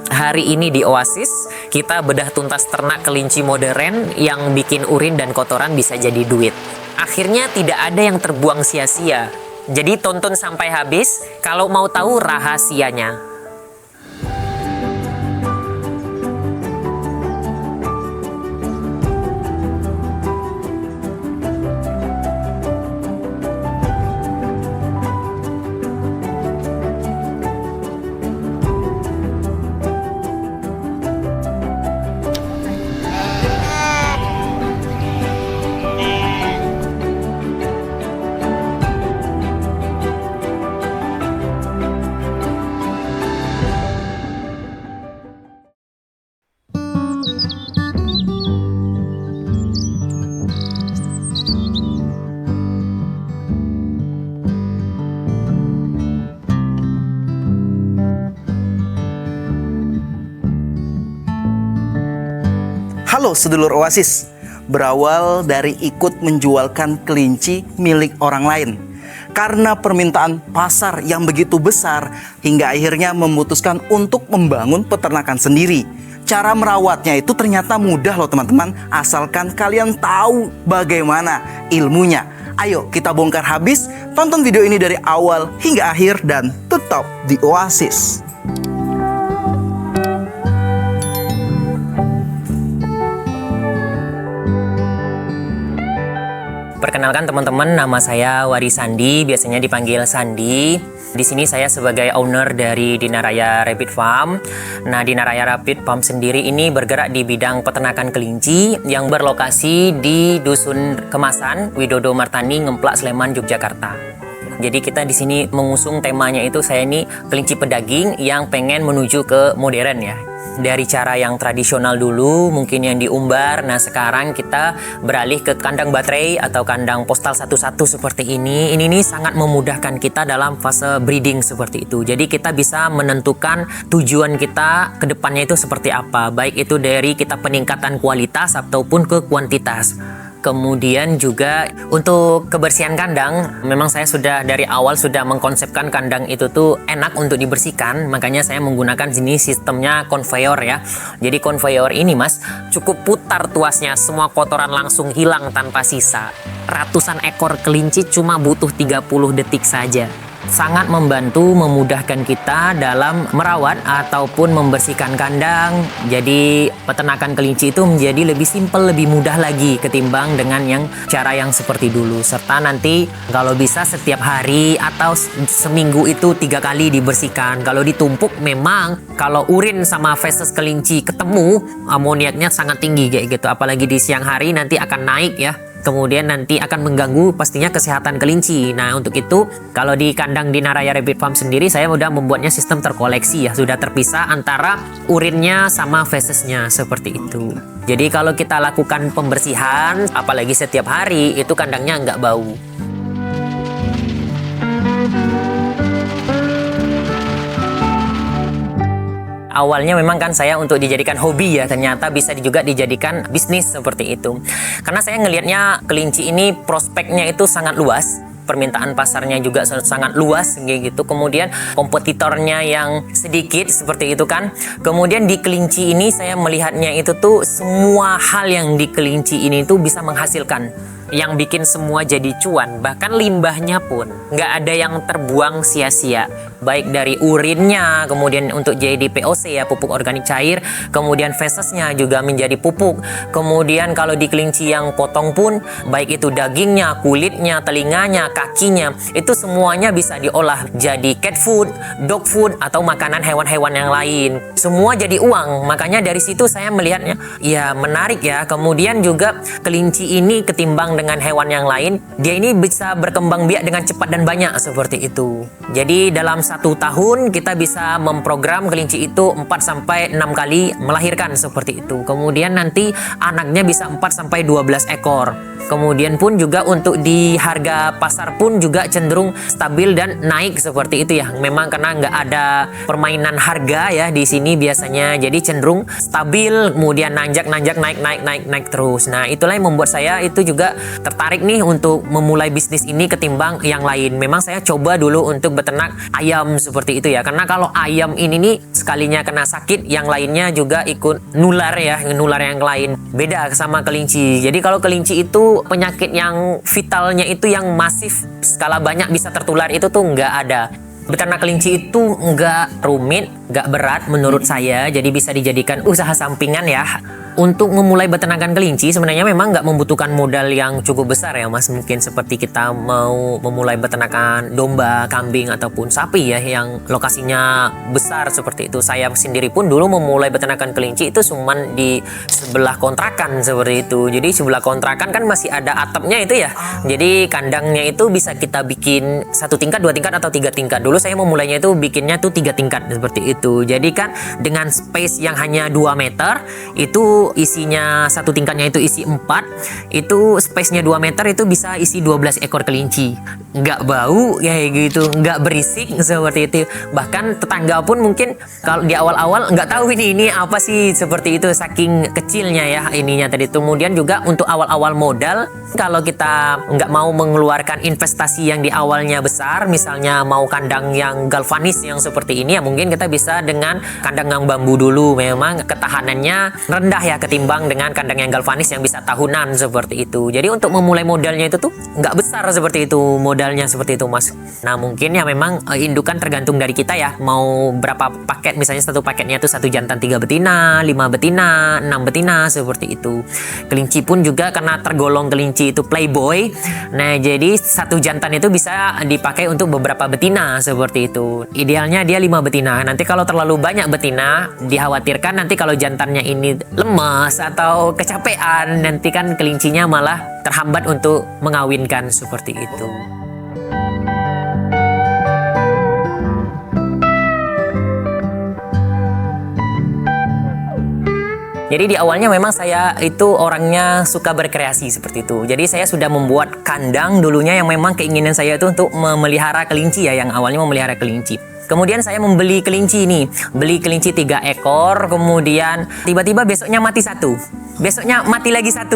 Hari ini di Oasis, kita bedah tuntas ternak kelinci modern yang bikin urin dan kotoran bisa jadi duit. Akhirnya tidak ada yang terbuang sia-sia. Jadi tonton sampai habis kalau mau tahu rahasianya. Halo sedulur Oasis, berawal dari ikut menjualkan kelinci milik orang lain. Karena permintaan pasar yang begitu besar, hingga akhirnya memutuskan untuk membangun peternakan sendiri. Cara merawatnya itu ternyata mudah loh teman-teman, asalkan kalian tahu bagaimana ilmunya. Ayo kita bongkar habis, tonton video ini dari awal hingga akhir dan tetap di Oasis. Perkenalkan teman-teman, nama saya Wari Sandi, biasanya dipanggil Sandi. Di sini saya sebagai owner dari Dinaraya Rabbit Farm. Nah, Dinaraya Rabbit Farm sendiri ini bergerak di bidang peternakan kelinci yang berlokasi di Dusun Kemasan, Widodo Martani, Ngemplak, Sleman, Yogyakarta. Jadi kita di sini mengusung temanya itu saya ini kelinci pedaging yang pengen menuju ke modern ya. Dari cara yang tradisional dulu mungkin yang diumbar, nah sekarang kita beralih ke kandang baterai atau kandang postal satu-satu seperti ini. Ini nih sangat memudahkan kita dalam fase breeding seperti itu. Jadi kita bisa menentukan tujuan kita ke depannya itu seperti apa, baik itu dari kita peningkatan kualitas ataupun ke kuantitas. Kemudian juga untuk kebersihan kandang, memang saya sudah dari awal sudah mengkonsepkan kandang itu tuh enak untuk dibersihkan, makanya saya menggunakan sini sistemnya conveyor ya. Jadi conveyor ini mas, cukup putar tuasnya, semua kotoran langsung hilang tanpa sisa. Ratusan ekor kelinci cuma butuh 30 detik saja. Sangat membantu memudahkan kita dalam merawat ataupun membersihkan kandang. Jadi peternakan kelinci itu menjadi lebih simpel, lebih mudah lagi ketimbang dengan yang cara yang seperti dulu. Serta nanti kalau bisa setiap hari atau seminggu itu 3 kali dibersihkan. Kalau ditumpuk memang kalau urin sama feses kelinci ketemu, amoniaknya sangat tinggi kayak gitu. Apalagi di siang hari nanti akan naik ya. Kemudian nanti akan mengganggu pastinya kesehatan kelinci. Nah untuk itu kalau di kandang Dinaraya Rabbit Farm sendiri saya udah membuatnya sistem terkoleksi ya. Sudah terpisah antara urinnya sama fesesnya seperti itu. Jadi kalau kita lakukan pembersihan apalagi setiap hari itu kandangnya nggak bau. Awalnya memang kan saya untuk dijadikan hobi ya, ternyata bisa juga dijadikan bisnis seperti itu. Karena saya ngelihatnya kelinci ini prospeknya itu sangat luas, permintaan pasarnya juga sangat luas gitu. Kemudian kompetitornya yang sedikit seperti itu kan. Kemudian di kelinci ini saya melihatnya itu tuh semua hal yang di kelinci ini tuh bisa menghasilkan, yang bikin semua jadi cuan, bahkan limbahnya pun nggak ada yang terbuang sia-sia, baik dari urinnya, kemudian untuk jadi POC ya, pupuk organik cair, kemudian fesesnya juga menjadi pupuk. Kemudian kalau di kelinci yang potong pun, baik itu dagingnya, kulitnya, telinganya, kakinya, itu semuanya bisa diolah jadi cat food, dog food, atau makanan hewan-hewan yang lain. Semua jadi uang, makanya dari situ saya melihatnya ya menarik ya. Kemudian juga kelinci ini ketimbang dengan hewan yang lain, dia ini bisa berkembang biak dengan cepat dan banyak seperti itu. Jadi dalam 1 tahun kita bisa memprogram kelinci itu 4-6 kali melahirkan seperti itu. Kemudian nanti anaknya bisa 4-12 ekor. Kemudian pun juga untuk di harga pasar pun juga cenderung stabil dan naik seperti itu ya. Memang karena nggak ada permainan harga ya di sini biasanya, jadi cenderung stabil, kemudian naik terus. Nah, itulah yang membuat saya itu juga tertarik nih untuk memulai bisnis ini ketimbang yang lain. Memang saya coba dulu untuk beternak ayam seperti itu ya, karena kalau ayam ini nih sekalinya kena sakit, yang lainnya juga ikut nular ya, nular yang lain. Beda sama kelinci. Jadi kalau kelinci itu penyakit yang vitalnya itu yang masif skala banyak bisa tertular itu tuh nggak ada. Beternak kelinci itu nggak rumit, nggak berat menurut saya, jadi bisa dijadikan usaha sampingan ya. Untuk memulai beternakan kelinci sebenarnya memang nggak membutuhkan modal yang cukup besar ya Mas. Mungkin seperti kita mau memulai beternakan domba, kambing ataupun sapi ya yang lokasinya besar seperti itu. Saya sendiri pun dulu memulai beternakan kelinci itu cuman di sebelah kontrakan seperti itu. Jadi sebelah kontrakan kan masih ada atapnya itu ya. Jadi kandangnya itu bisa kita bikin 1 tingkat, 2 tingkat atau 3 tingkat. Dulu saya memulainya itu bikinnya tuh 3 tingkat seperti itu. Jadi kan dengan space yang hanya 2 meter itu isinya 1 tingkatnya itu isi 4, itu space-nya 2 meter itu bisa isi 12 ekor kelinci. Nggak bau kayak gitu, nggak berisik seperti itu. Bahkan tetangga pun mungkin kalau di awal-awal nggak tahu ini apa sih seperti itu, saking kecilnya ya ininya tadi. Kemudian juga untuk awal-awal modal, kalau kita nggak mau mengeluarkan investasi yang di awalnya besar, misalnya mau kandang yang galvanis yang seperti ini ya, mungkin kita bisa dengan kandang yang bambu dulu. Memang ketahanannya rendah ya ketimbang dengan kandang yang galvanis yang bisa tahunan seperti itu. Jadi untuk memulai modalnya itu tuh nggak besar seperti itu, modalnya seperti itu Mas. Nah mungkin ya memang indukan tergantung dari kita ya, mau berapa paket, misalnya 1 paketnya itu 1 jantan 3 betina, 5 betina, 6 betina seperti itu. Kelinci pun juga karena tergolong kelinci itu playboy, nah jadi 1 jantan itu bisa dipakai untuk beberapa betina seperti itu. Idealnya dia 5 betina. Nanti kalau terlalu banyak betina, dikhawatirkan nanti kalau jantannya ini lemas atau kecapean, nanti kan kelincinya malah terhambat untuk mengawinkan seperti itu. Jadi di awalnya memang saya itu orangnya suka berkreasi seperti itu. Jadi saya sudah membuat kandang dulunya yang memang keinginan saya itu untuk memelihara kelinci ya, yang awalnya memelihara kelinci. Kemudian saya membeli kelinci ini, beli kelinci 3 ekor, kemudian tiba-tiba besoknya mati 1, besoknya mati lagi 1.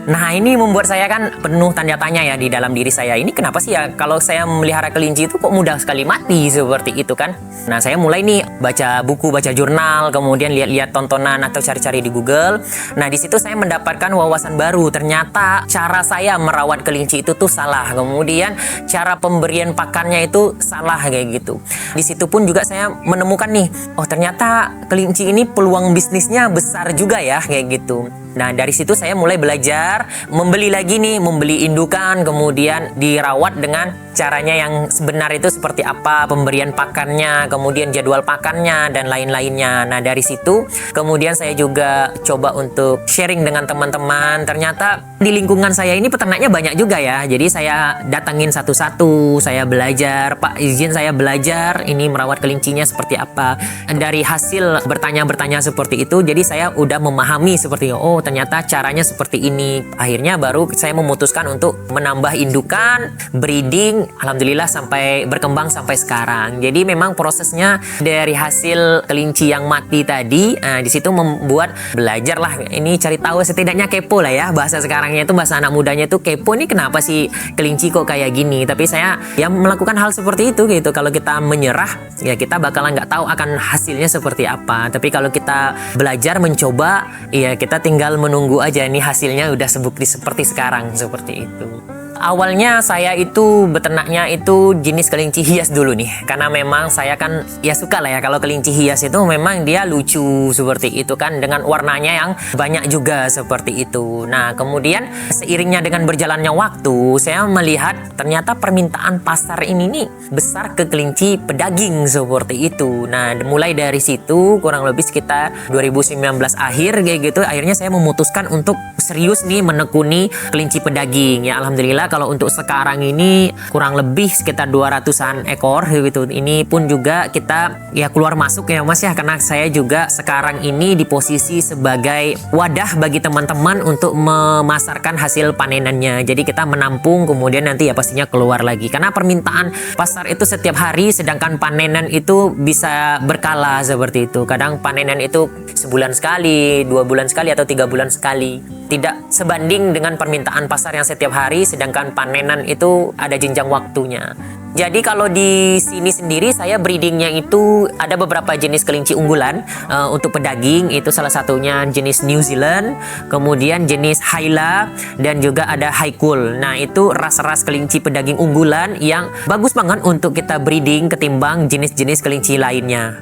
Nah ini membuat saya kan penuh tanda tanya ya di dalam diri saya. Ini kenapa sih ya kalau saya memelihara kelinci itu kok mudah sekali mati seperti itu kan? Nah saya mulai nih baca buku, baca jurnal, kemudian lihat-lihat tontonan atau cari-cari di Google. Nah di situ saya mendapatkan wawasan baru. Ternyata cara saya merawat kelinci itu tuh salah. Kemudian cara pemberian pakannya itu salah kayak gitu. Di situ pun juga saya menemukan nih, oh ternyata kelinci ini peluang bisnisnya besar juga ya kayak gitu. Nah dari situ saya mulai belajar, membeli lagi nih, membeli indukan, kemudian dirawat dengan caranya yang sebenar itu seperti apa, pemberian pakannya, kemudian jadwal pakannya, dan lain-lainnya. Nah dari situ kemudian saya juga coba untuk sharing dengan teman-teman. Ternyata di lingkungan saya ini peternaknya banyak juga ya. Jadi saya datangin satu-satu, saya belajar, Pak izin saya belajar ini merawat kelincinya seperti apa. Dari hasil bertanya-bertanya seperti itu, jadi saya udah memahami seperti oh ternyata caranya seperti ini. Akhirnya baru saya memutuskan untuk menambah indukan, breeding, alhamdulillah sampai berkembang sampai sekarang. Jadi memang prosesnya dari hasil kelinci yang mati tadi, di situ membuat belajar lah. Ini cari tahu, setidaknya kepo lah ya. Bahasa sekarangnya itu, bahasa anak mudanya itu kepo nih, kenapa sih kelinci kok kayak gini. Tapi saya ya melakukan hal seperti itu gitu. Kalau kita menyerah ya kita bakalan nggak tahu akan hasilnya seperti apa. Tapi kalau kita belajar mencoba, ya kita tinggal menunggu aja nih hasilnya udah seperti sekarang seperti itu. Awalnya saya itu beternaknya itu jenis kelinci hias dulu nih, karena memang saya kan ya suka lah ya kalau kelinci hias itu memang dia lucu seperti itu kan, dengan warnanya yang banyak juga seperti itu. Nah kemudian seiringnya dengan berjalannya waktu, saya melihat ternyata permintaan pasar ini nih besar ke kelinci pedaging seperti itu. Nah mulai dari situ kurang lebih sekitar 2019 akhir kayak gitu, akhirnya saya memutuskan untuk serius nih menekuni kelinci pedaging. Ya alhamdulillah juga kalau untuk sekarang ini kurang lebih sekitar 200-an ekor gitu. Ini pun juga kita ya keluar masuk ya Mas ya, karena saya juga sekarang ini di posisi sebagai wadah bagi teman-teman untuk memasarkan hasil panenannya. Jadi kita menampung kemudian nanti ya pastinya keluar lagi. Karena permintaan pasar itu setiap hari, sedangkan panenan itu bisa berkala seperti itu. Kadang panenan itu sebulan sekali, 2 bulan sekali, atau 3 bulan sekali. Tidak sebanding dengan permintaan pasar yang setiap hari, sedangkan panenan itu ada jenjang waktunya. Jadi kalau di sini sendiri saya breedingnya itu ada beberapa jenis kelinci unggulan untuk pedaging, itu salah satunya jenis New Zealand, kemudian jenis Hyla, dan juga ada Haikul. Nah itu ras-ras kelinci pedaging unggulan yang bagus banget untuk kita breeding ketimbang jenis-jenis kelinci lainnya.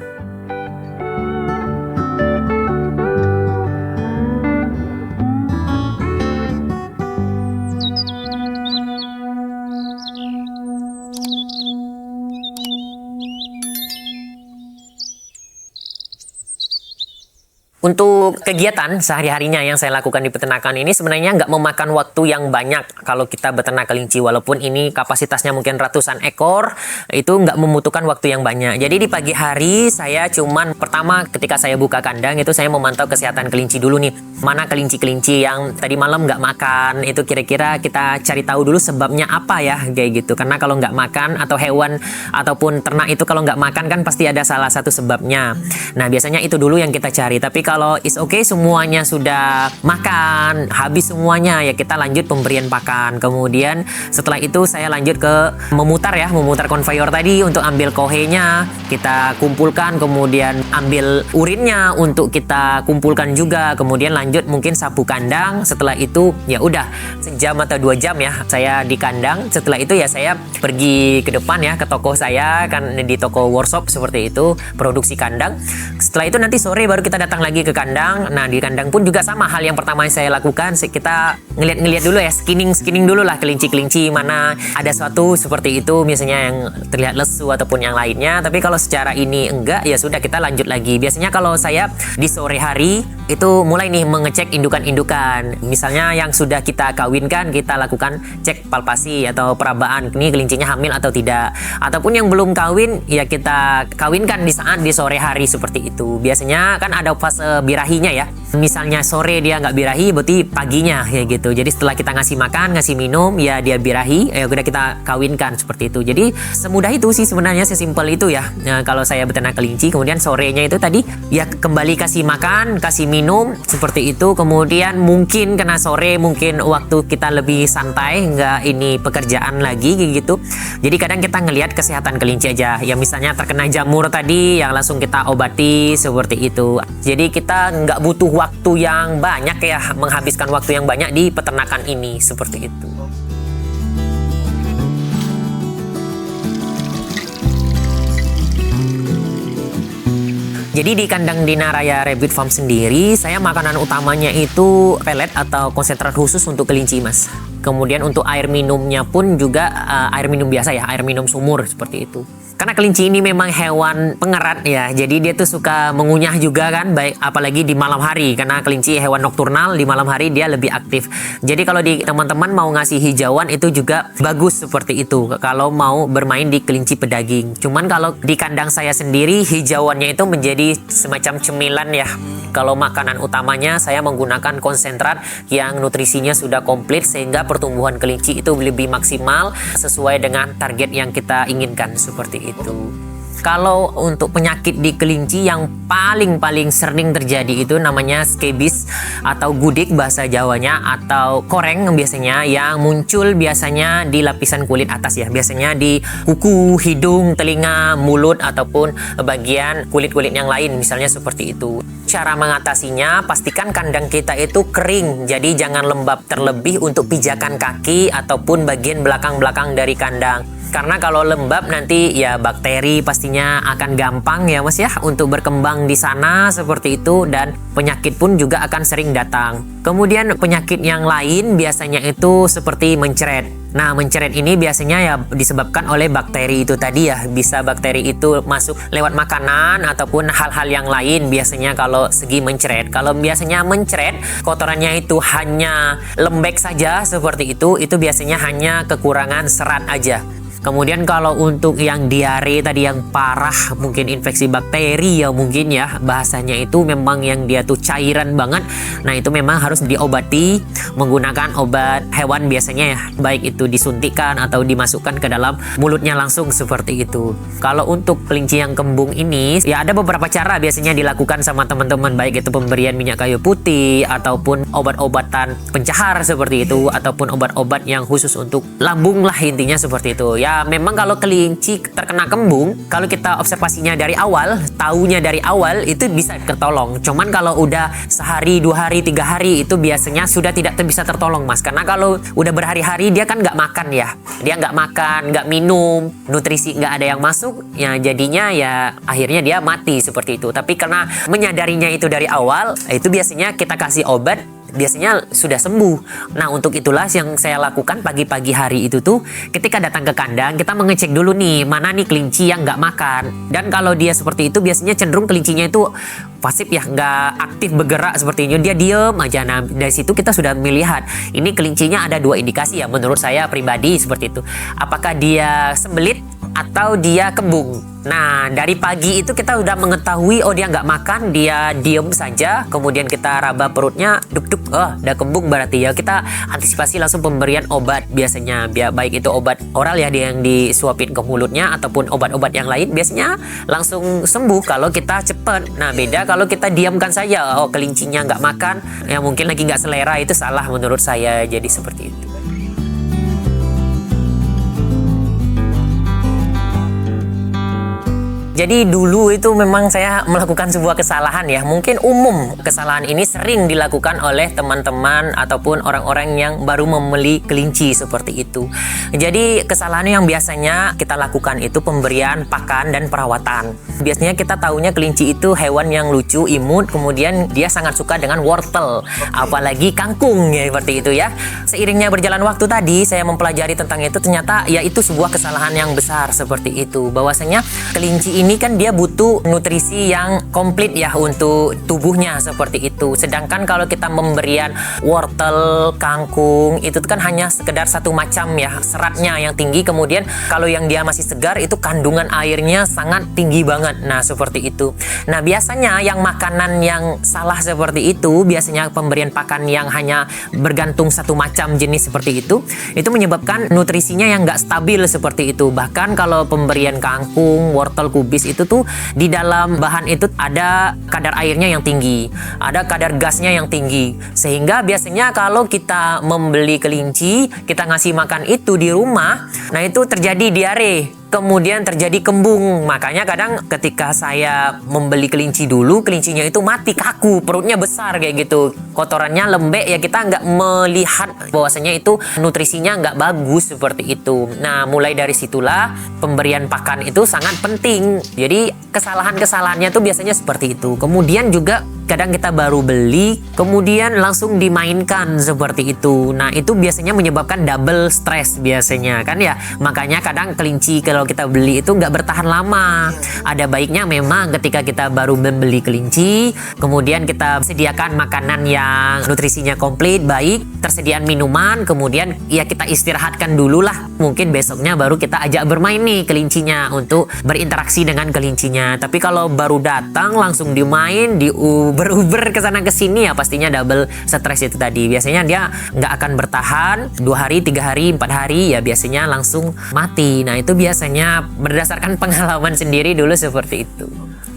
Untuk kegiatan sehari-harinya yang saya lakukan di peternakan ini sebenarnya nggak memakan waktu yang banyak kalau kita beternak kelinci. Walaupun ini kapasitasnya mungkin ratusan ekor, itu nggak membutuhkan waktu yang banyak. Jadi di pagi hari saya cuman pertama ketika saya buka kandang itu saya memantau kesehatan kelinci dulu nih. Mana kelinci-kelinci yang tadi malam nggak makan, itu kira-kira kita cari tahu dulu sebabnya apa ya kayak gitu. Karena kalau nggak makan atau hewan ataupun ternak itu kalau nggak makan kan pasti ada salah satu sebabnya. Nah biasanya itu dulu yang kita cari. Tapi kalau is okay semuanya sudah makan, habis semuanya, ya kita lanjut pemberian pakan. Kemudian setelah itu saya lanjut ke memutar konveyor tadi untuk ambil kohenya, kita kumpulkan, kemudian ambil urinnya untuk kita kumpulkan juga, kemudian lanjut mungkin sapu kandang. Setelah itu ya udah sejam atau 2 jam ya saya di kandang. Setelah itu ya saya pergi ke depan ya ke toko saya, kan di toko workshop seperti itu, produksi kandang. Setelah itu nanti sore baru kita datang lagi ke kandang. Nah di kandang pun juga sama hal yang pertama yang saya lakukan, kita ngeliat dulu ya, skinning dulu lah kelinci-kelinci mana ada suatu seperti itu misalnya yang terlihat lesu ataupun yang lainnya. Tapi kalau secara ini enggak, ya sudah kita lanjut lagi. Biasanya kalau saya di sore hari itu mulai nih mengecek indukan-indukan. Misalnya yang sudah kita kawinkan, kita lakukan cek palpasi atau perabaan, ini kelincinya hamil atau tidak. Ataupun yang belum kawin, ya kita kawinkan di saat di sore hari seperti itu. Biasanya kan ada fase birahinya ya. Misalnya sore dia nggak birahi, berarti paginya ya gitu. Jadi setelah kita ngasih makan, ngasih minum, ya dia birahi, ya udah kita kawinkan seperti itu. Jadi semudah itu sih sebenarnya, sesimpel itu ya. Nah, kalau saya beternak kelinci, kemudian sorenya itu tadi ya kembali kasih makan, kasih minum seperti itu. Kemudian mungkin karena sore mungkin waktu kita lebih santai, nggak ini pekerjaan lagi gitu. Jadi kadang kita ngelihat kesehatan kelinci aja. Ya misalnya terkena jamur tadi, yang langsung kita obati seperti itu. Jadi kita nggak butuh waktu yang banyak ya, menghabiskan waktu yang banyak di peternakan ini seperti itu. Jadi di kandang Dinaraya Rabbit Farm sendiri, saya makanan utamanya itu pelet atau konsentrat khusus untuk kelinci, Mas. Kemudian untuk air minumnya pun juga air minum biasa ya, air minum sumur seperti itu. Karena kelinci ini memang hewan pengerat ya, jadi dia tuh suka mengunyah juga kan, baik apalagi di malam hari, karena kelinci hewan nokturnal, di malam hari dia lebih aktif. Jadi kalau di teman-teman mau ngasih hijauan itu juga bagus seperti itu kalau mau bermain di kelinci pedaging. Cuman kalau di kandang saya sendiri, hijauannya itu menjadi semacam cemilan ya. Kalau makanan utamanya saya menggunakan konsentrat yang nutrisinya sudah komplit sehingga pertumbuhan kelinci itu lebih maksimal sesuai dengan target yang kita inginkan seperti itu. Kalau untuk penyakit di kelinci yang paling sering terjadi itu namanya skebis atau gudik bahasa Jawanya, atau koreng biasanya, yang muncul biasanya di lapisan kulit atas ya, biasanya di kuku, hidung, telinga, mulut ataupun bagian kulit-kulit yang lain misalnya seperti itu. Cara mengatasinya, pastikan kandang kita itu kering, jadi jangan lembab terlebih untuk pijakan kaki ataupun bagian belakang-belakang dari kandang. Karena kalau lembab nanti ya bakteri pastinya akan gampang ya Mas ya untuk berkembang di sana seperti itu, dan penyakit pun juga akan sering datang. Kemudian penyakit yang lain biasanya itu seperti mencret. Nah, mencret ini biasanya ya disebabkan oleh bakteri itu tadi ya. Bisa bakteri itu masuk lewat makanan ataupun hal-hal yang lain biasanya kalau segi mencret. Kalau biasanya mencret, kotorannya itu hanya lembek saja seperti itu biasanya hanya kekurangan serat aja. Kemudian kalau untuk yang diare tadi yang parah, mungkin infeksi bakteri ya mungkin ya bahasanya itu memang yang dia tuh cairan banget. Nah itu memang harus diobati menggunakan obat hewan biasanya ya. Baik itu disuntikkan atau dimasukkan ke dalam mulutnya langsung seperti itu. Kalau untuk kelinci yang kembung ini ya ada beberapa cara biasanya dilakukan sama teman-teman. Baik itu pemberian minyak kayu putih ataupun obat-obatan pencahar seperti itu. Ataupun obat-obat yang khusus untuk lambung lah intinya seperti itu ya. Memang kalau kelinci terkena kembung, kalau kita observasinya dari awal, taunya dari awal itu bisa ketolong. Cuman kalau udah sehari, 2 hari, 3 hari itu biasanya sudah tidak bisa tertolong mas. Karena kalau udah berhari-hari dia kan nggak makan ya, dia nggak makan, nggak minum, nutrisi nggak ada yang masuk, ya jadinya ya akhirnya dia mati seperti itu. Tapi karena menyadarinya itu dari awal, itu biasanya kita kasih obat. Biasanya sudah sembuh. Nah untuk itulah yang saya lakukan pagi-pagi hari itu tuh ketika datang ke kandang kita mengecek dulu nih mana nih kelinci yang nggak makan. Dan kalau dia seperti itu biasanya cenderung kelincinya itu pasif ya, nggak aktif bergerak seperti ini, dia diem aja. Nah dari situ kita sudah melihat ini kelincinya ada 2 indikasi ya menurut saya pribadi seperti itu. Apakah dia sembelit atau dia kembung. Nah dari pagi itu kita udah mengetahui oh dia nggak makan, dia diem saja, kemudian kita raba perutnya duk-duk, oh udah kembung berarti ya kita antisipasi langsung pemberian obat biasanya, baik itu obat oral ya dia yang disuapin ke mulutnya ataupun obat-obat yang lain biasanya langsung sembuh kalau kita cepet. Nah beda kalau kita diamkan saja, oh kelincinya nggak makan, ya mungkin lagi nggak selera, itu salah menurut saya jadi seperti itu. Jadi dulu itu memang saya melakukan sebuah kesalahan ya. Mungkin umum kesalahan ini sering dilakukan oleh teman-teman ataupun orang-orang yang baru membeli kelinci seperti itu. Jadi kesalahan yang biasanya kita lakukan itu pemberian pakan dan perawatan. Biasanya kita tahunya kelinci itu hewan yang lucu, imut, kemudian dia sangat suka dengan wortel, apalagi kangkung ya seperti itu ya. Seiringnya berjalan waktu tadi saya mempelajari tentang itu, ternyata ya itu sebuah kesalahan yang besar seperti itu. Bahwasanya kelinci ini kan dia butuh nutrisi yang komplit ya untuk tubuhnya seperti itu. Sedangkan kalau kita memberian wortel, kangkung itu kan hanya sekedar satu macam ya seratnya yang tinggi. Kemudian kalau yang dia masih segar itu kandungan airnya sangat tinggi banget. Nah seperti itu. Nah biasanya yang makanan yang salah seperti itu, biasanya pemberian pakan yang hanya bergantung satu macam jenis seperti itu menyebabkan nutrisinya yang nggak stabil seperti itu. Bahkan kalau pemberian kangkung, wortel, kubis itu tuh di dalam bahan itu ada kadar airnya yang tinggi, ada kadar gasnya yang tinggi, sehingga biasanya kalau kita membeli kelinci, kita ngasih makan itu di rumah, nah itu terjadi diare, kemudian terjadi kembung. Makanya kadang ketika saya membeli kelinci dulu, kelincinya itu mati, kaku, perutnya besar kayak gitu, kotorannya lembek ya, kita nggak melihat bahwasanya itu nutrisinya nggak bagus seperti itu. Nah mulai dari situlah pemberian pakan itu sangat penting. Jadi kesalahan-kesalahannya tuh biasanya seperti itu. Kemudian juga kadang kita baru beli kemudian langsung dimainkan seperti itu. Nah itu biasanya menyebabkan double stress biasanya kan ya. Makanya kadang kelinci kalau kita beli itu nggak bertahan lama. Ada baiknya memang ketika kita baru membeli kelinci, kemudian kita sediakan makanan yang nutrisinya komplit, baik, tersediaan minuman, kemudian ya kita istirahatkan dulu lah. Mungkin besoknya baru kita ajak bermain nih kelincinya untuk berinteraksi dengan kelincinya. Tapi kalau baru datang langsung dimain, beruber ke sana ke sini, ya pastinya double stres itu tadi. Biasanya dia nggak akan bertahan 2 hari, 3 hari, 4 hari, ya biasanya langsung mati. Nah itu biasanya berdasarkan pengalaman sendiri dulu seperti itu.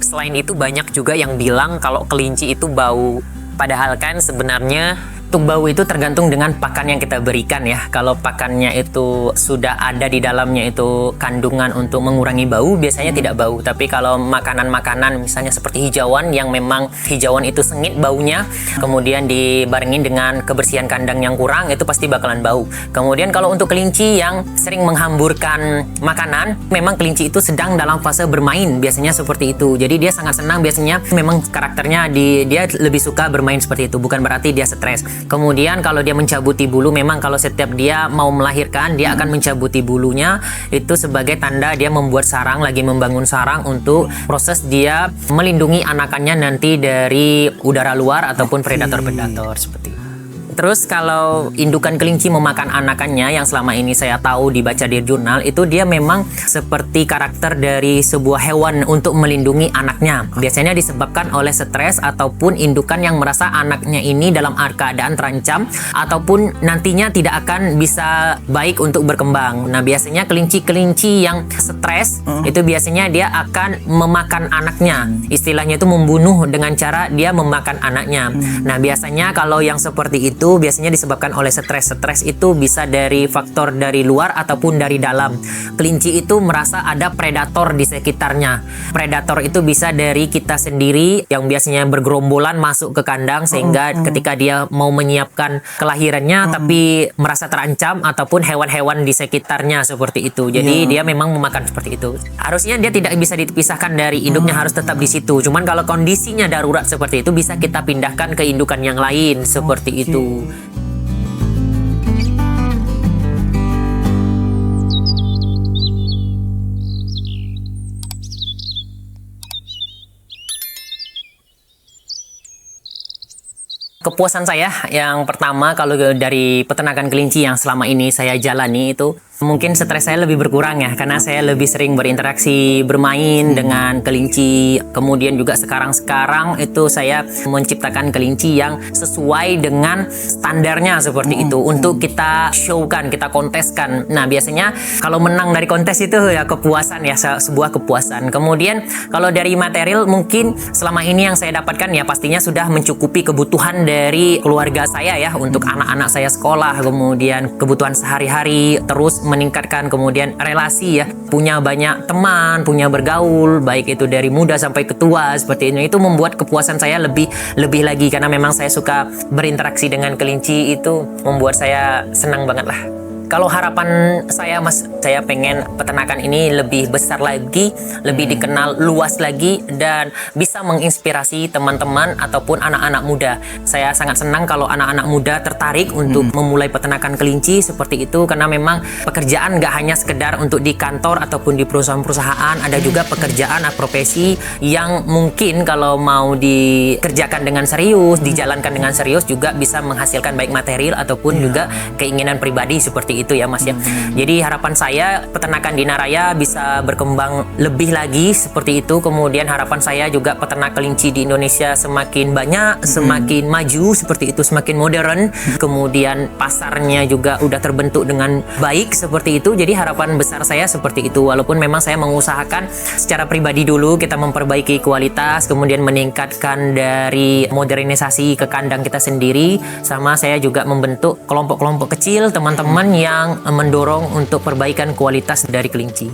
Selain itu banyak juga yang bilang kalau kelinci itu bau. Padahal kan sebenarnya untuk bau itu tergantung dengan pakan yang kita berikan ya. Kalau pakannya itu sudah ada di dalamnya itu kandungan untuk mengurangi bau, biasanya tidak bau. Tapi kalau makanan-makanan misalnya seperti hijauan yang memang hijauan itu sengit baunya, kemudian dibarengin dengan kebersihan kandang yang kurang, itu pasti bakalan bau. Kemudian kalau untuk kelinci yang sering menghamburkan makanan, memang kelinci itu sedang dalam fase bermain, biasanya seperti itu. Jadi dia sangat senang, biasanya memang karakternya dia lebih suka bermain seperti itu, bukan berarti dia stres. Kemudian kalau dia mencabuti bulu, memang kalau setiap dia mau melahirkan dia akan mencabuti bulunya, itu sebagai tanda dia membuat sarang, lagi membangun sarang untuk proses dia melindungi anakannya nanti dari udara luar ataupun predator-predator seperti itu. Terus kalau indukan kelinci memakan anakannya, yang selama ini saya tahu dibaca di jurnal, itu dia memang seperti karakter dari sebuah hewan untuk melindungi anaknya. Biasanya disebabkan oleh stres ataupun indukan yang merasa anaknya ini dalam keadaan terancam ataupun nantinya tidak akan bisa baik untuk berkembang. Nah, biasanya kelinci-kelinci yang stres itu biasanya dia akan memakan anaknya. Istilahnya itu membunuh dengan cara dia memakan anaknya. Nah, biasanya kalau yang seperti itu biasanya disebabkan oleh stres. Stres itu bisa dari faktor dari luar ataupun dari dalam. Kelinci itu merasa ada predator di sekitarnya. Predator itu bisa dari kita sendiri yang biasanya bergerombolan masuk ke kandang sehingga ketika dia mau menyiapkan kelahirannya tapi merasa terancam, ataupun hewan-hewan di sekitarnya seperti itu. Jadi dia memang memakan seperti itu. Harusnya dia tidak bisa dipisahkan dari induknya, harus tetap di situ. Cuman kalau kondisinya darurat seperti itu bisa kita pindahkan ke indukan yang lain seperti itu. Kepuasan saya yang pertama kalau dari peternakan kelinci yang selama ini saya jalani itu mungkin stres saya lebih berkurang ya, karena saya lebih sering berinteraksi, bermain dengan kelinci. Kemudian juga sekarang itu saya menciptakan kelinci yang sesuai dengan standarnya seperti itu untuk kita showkan, kita konteskan. Nah, biasanya kalau menang dari kontes itu ya kepuasan ya, sebuah kepuasan. Kemudian kalau dari material mungkin selama ini yang saya dapatkan ya pastinya sudah mencukupi kebutuhan dari keluarga saya ya, untuk anak-anak saya sekolah, kemudian kebutuhan sehari-hari, terus meningkatkan kemudian relasi ya, punya banyak teman, punya bergaul, baik itu dari muda sampai ketua seperti ini. Itu membuat kepuasan saya lebih lagi, karena memang saya suka berinteraksi dengan kelinci, itu membuat saya senang banget lah. Kalau harapan saya Mas, saya pengen peternakan ini lebih besar lagi, lebih dikenal luas lagi, dan bisa menginspirasi teman-teman ataupun anak-anak muda. Saya sangat senang kalau anak-anak muda tertarik untuk memulai peternakan kelinci seperti itu, karena memang pekerjaan gak hanya sekedar untuk di kantor ataupun di perusahaan-perusahaan, ada juga pekerjaan profesi yang mungkin kalau mau dikerjakan dengan serius, dijalankan dengan serius juga bisa menghasilkan baik material ataupun juga keinginan pribadi seperti itu ya Mas ya. Jadi harapan saya peternakan di Naraya bisa berkembang lebih lagi seperti itu. Kemudian harapan saya juga peternak kelinci di Indonesia semakin banyak, semakin maju seperti itu, semakin modern. Kemudian pasarnya juga udah terbentuk dengan baik seperti itu. Jadi harapan besar saya seperti itu. Walaupun memang saya mengusahakan secara pribadi dulu kita memperbaiki kualitas, kemudian meningkatkan dari modernisasi ke kandang kita sendiri, sama saya juga membentuk kelompok-kelompok kecil teman-teman yang mendorong untuk perbaikan kualitas dari kelinci.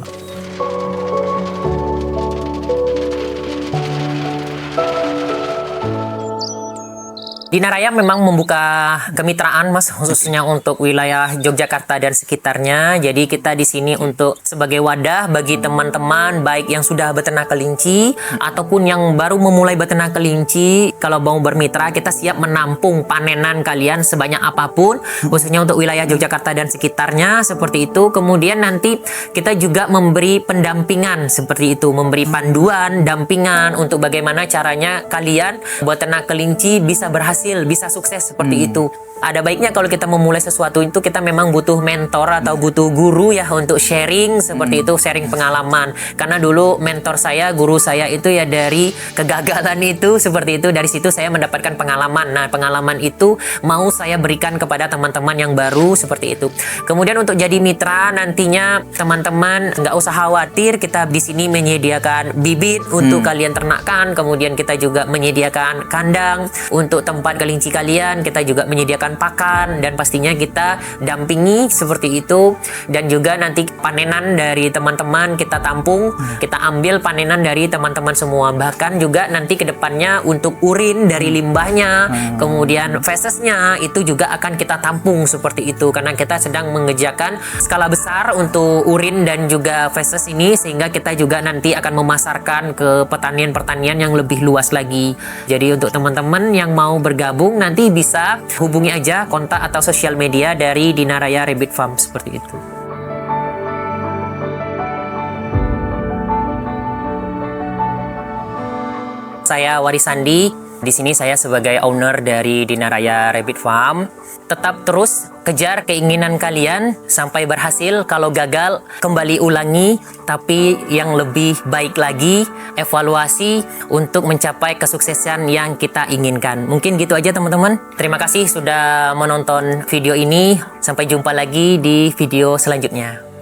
Di Naraya memang membuka kemitraan Mas, khususnya untuk wilayah Yogyakarta dan sekitarnya. Jadi kita di sini untuk sebagai wadah bagi teman-teman baik yang sudah beternak kelinci ataupun yang baru memulai beternak kelinci. Kalau mau bermitra, kita siap menampung panenan kalian sebanyak apapun, khususnya untuk wilayah Yogyakarta dan sekitarnya seperti itu. Kemudian nanti kita juga memberi pendampingan seperti itu, memberi panduan, dampingan untuk bagaimana caranya kalian beternak kelinci bisa berhasil, bisa sukses seperti itu. Ada baiknya kalau kita memulai sesuatu itu kita memang butuh mentor atau butuh guru ya untuk sharing seperti itu, sharing pengalaman. Karena dulu mentor saya, guru saya itu ya dari kegagalan itu seperti itu. Dari situ saya mendapatkan pengalaman. Nah, pengalaman itu mau saya berikan kepada teman-teman yang baru seperti itu. Kemudian untuk jadi mitra nantinya teman-teman nggak usah khawatir, kita di sini menyediakan bibit untuk kalian ternakkan. Kemudian kita juga menyediakan kandang untuk tempat kelinci kalian. Kita juga menyediakan pakan, dan pastinya kita dampingi seperti itu. Dan juga nanti panenan dari teman-teman kita tampung, kita ambil panenan dari teman-teman semua. Bahkan juga nanti kedepannya untuk urin dari limbahnya, kemudian fesesnya itu juga akan kita tampung seperti itu, karena kita sedang mengerjakan skala besar untuk urin dan juga feses ini, sehingga kita juga nanti akan memasarkan ke pertanian-pertanian yang lebih luas lagi. Jadi untuk teman-teman yang mau bergabung bergabung, nanti bisa hubungi aja kontak atau sosial media dari Dinaraya Rabbit Farm seperti itu. Saya Warisandi. Di sini saya sebagai owner dari Dinaraya Rabbit Farm. Tetap terus kejar keinginan kalian sampai berhasil. Kalau gagal, kembali ulangi, tapi yang lebih baik lagi, evaluasi untuk mencapai kesuksesan yang kita inginkan. Mungkin gitu aja teman-teman. Terima kasih sudah menonton video ini. Sampai jumpa lagi di video selanjutnya.